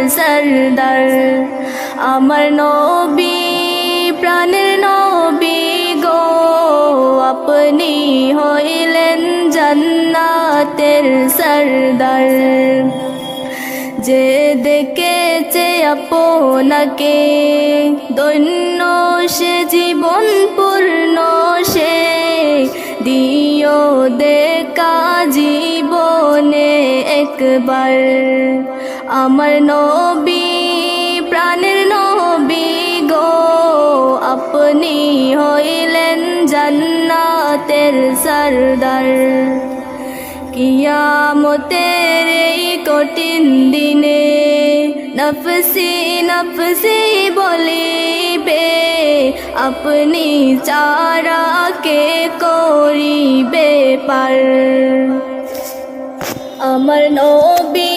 সরদার আমার নবী প্রাণের নবী গো আপনি হইলেন জান্নাতের সরদার যে দেখেছে আপনাকে ধন্য সে জীবন পূর্ণ সে দিও দেখা জীবনে একবার আমার নবী প্রাণের নবী গো আপনি হইলেন জান্নাতের সরদার কিয়ামতের এই কঠিন দিনে নফসি নফসি বলিবে আপনি চারা কে করিবে পার আমার নবী